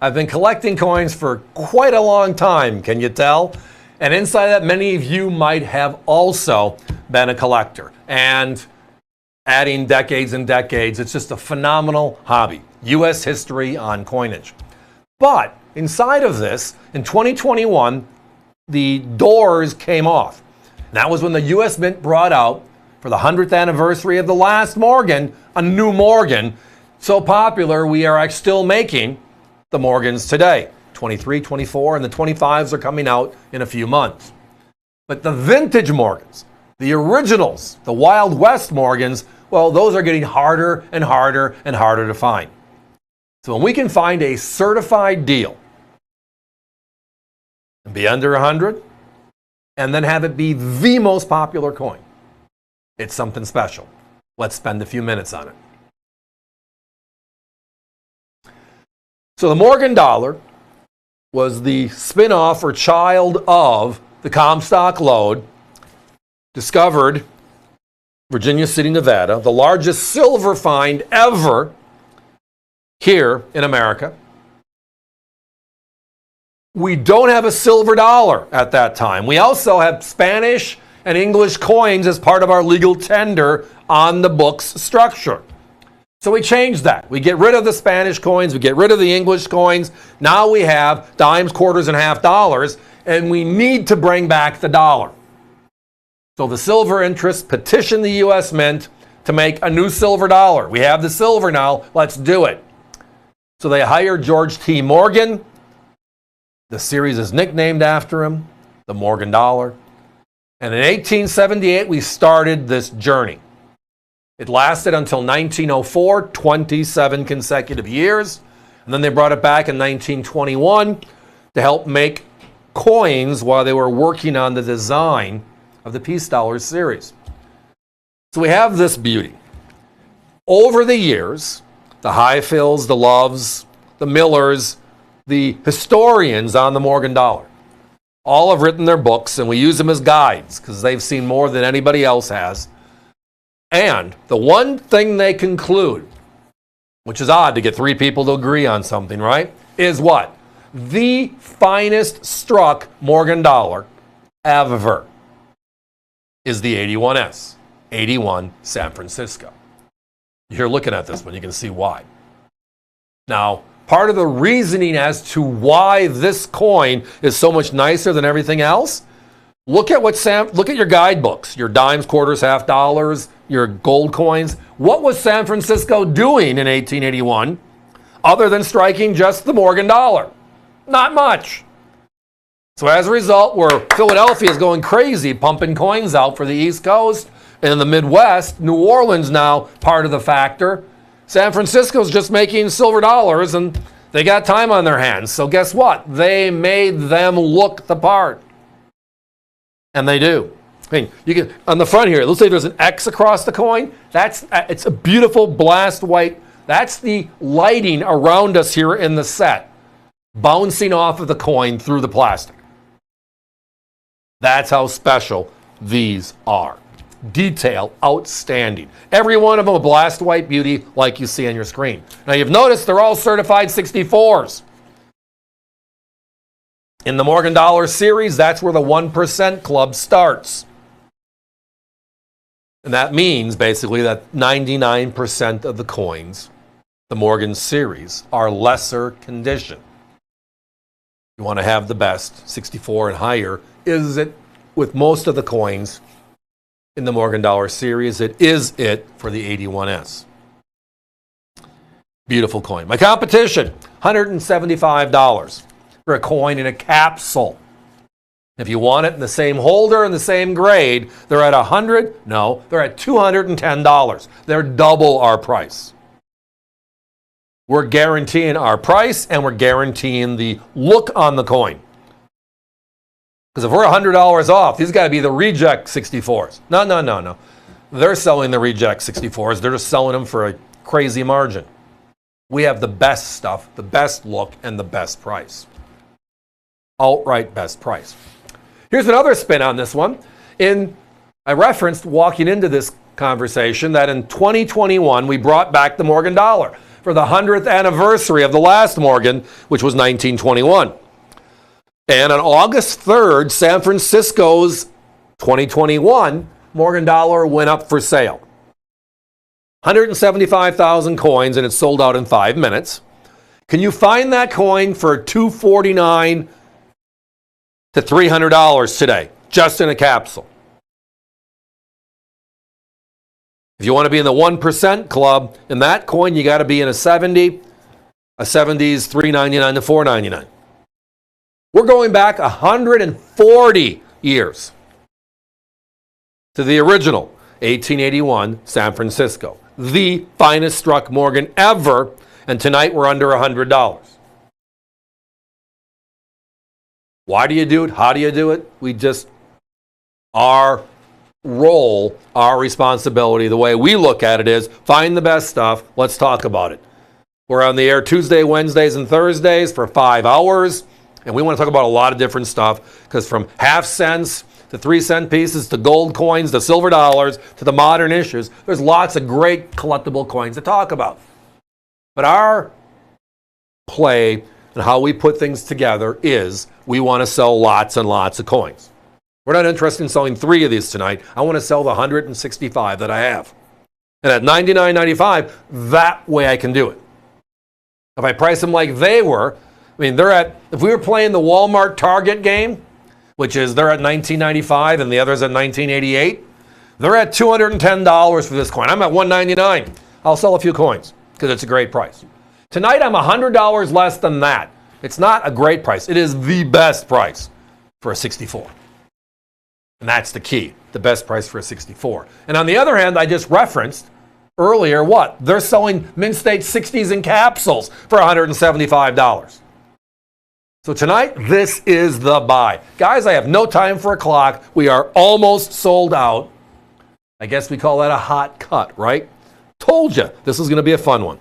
I've been collecting coins for quite a long time, can you tell? And inside that, many of you might have also been a collector. And adding decades and decades, it's just a phenomenal hobby. U.S. history on coinage. But inside of this, in 2021, the doors came off. And that was when the U.S. Mint brought out, for the 100th anniversary of the last Morgan, a new Morgan. So popular, we are still making the Morgans today. 23, 24, and the 25s are coming out in a few months. But the vintage Morgans, the originals, the Wild West Morgans, well, those are getting harder and harder and harder to find. So when we can find a certified deal and be under 100, and then have it be the most popular coin, it's something special. Let's spend a few minutes on it. So the Morgan dollar was the spin-off or child of the Comstock Lode, discovered Virginia City, Nevada, the largest silver find ever here in America. We don't have a silver dollar at that time. We also have Spanish and English coins as part of our legal tender on the books structure. So we changed that. We get rid of the Spanish coins, we get rid of the English coins. Now we have dimes, quarters, and half dollars, and we need to bring back the dollar. So the silver interests petitioned the U.S. Mint to make a new silver dollar. We have the silver now, let's do it. So they hired George T. Morgan. The series is nicknamed after him, the Morgan dollar. And in 1878, we started this journey. It lasted until 1904, 27 consecutive years. And then they brought it back in 1921 to help make coins while they were working on the design of the Peace Dollars series. So we have this beauty. Over the years, the Highfields, the Loves, the Millers, the historians on the Morgan dollar, all have written their books, and we use them as guides because they've seen more than anybody else has. And the one thing they conclude, which is odd to get three people to agree on something, right, is what? The finest struck Morgan dollar ever is the 81S, 81 San Francisco. You're looking at this one, you can see why. Now, part of the reasoning as to why this coin is so much nicer than everything else, look at your guidebooks, your dimes, quarters, half dollars, your gold coins. What was San Francisco doing in 1881 other than striking just the Morgan dollar? Not much. So as a result, where Philadelphia is going crazy pumping coins out for the East Coast and in the Midwest, New Orleans now part of the factor. San Francisco's just making silver dollars and they got time on their hands. So guess what? They made them look the part. And they do. I mean, you can, on the front here, let's say there's an X across the coin. It's a beautiful blast white. That's the lighting around us here in the set, bouncing off of the coin through the plastic. That's how special these are. Detail outstanding. Every one of them a blast white beauty like you see on your screen. Now you've noticed they're all certified 64s. In the Morgan dollar series, that's where the 1% club starts. And that means basically that 99% of the coins, the Morgan series, are lesser condition. You want to have the best, 64 and higher. Is it with most of the coins in the Morgan dollar series? It is it for the 81S. Beautiful coin. My competition, $175 for a coin in a capsule. If you want it in the same holder and the same grade, they're at $100. No, they're at $210. They're double our price. We're guaranteeing our price and we're guaranteeing the look on the coin. Because if we're $100 off, these got to be the reject 64s. No. They're selling the reject 64s. They're just selling them for a crazy margin. We have the best stuff, the best look, and the best price. Outright best price. Here's another spin on this one. I referenced walking into this conversation that in 2021 we brought back the Morgan dollar. for the 100th anniversary of the last Morgan, which was 1921. And on August 3rd, San Francisco's 2021 Morgan dollar went up for sale. 175,000 coins, and it sold out in 5 minutes. Can you find that coin for $249 to $300 today, just in a capsule? If you want to be in the 1% club, in that coin, you got to be in a 70. A 70 is $3.99 to $4.99. We're going back 140 years to the original 1881 San Francisco, the finest struck Morgan ever, and tonight we're under $100. Why do you do it? How do you do it? We just, our role, our responsibility, the way we look at it is find the best stuff. Let's talk about it. We're on the air Tuesday, Wednesdays, and Thursdays for 5 hours, and we want to talk about a lot of different stuff, because from half cents to 3-cent pieces to gold coins to silver dollars to the modern issues, there's lots of great collectible coins to talk about. But our play and how we put things together is we want to sell lots and lots of coins. We're not interested in selling 3 of these tonight. I want to sell the 165 that I have. And at $99.95, that way I can do it. If I price them like they were, I mean, they're at, if we were playing the Walmart Target game, which is they're at $19.95 and the other's at $19.88, they're at $210 for this coin. I'm at $199. I'll sell a few coins because it's a great price. Tonight I'm $100 less than that. It's not a great price. It is the best price for a 64. And that's the key, the best price for a 64. And on the other hand, I just referenced earlier what? They're selling Mint State 60s in capsules for $175. So tonight, this is the buy. Guys, I have no time for a clock. We are almost sold out. I guess we call that a hot cut, right? Told you this was going to be a fun one.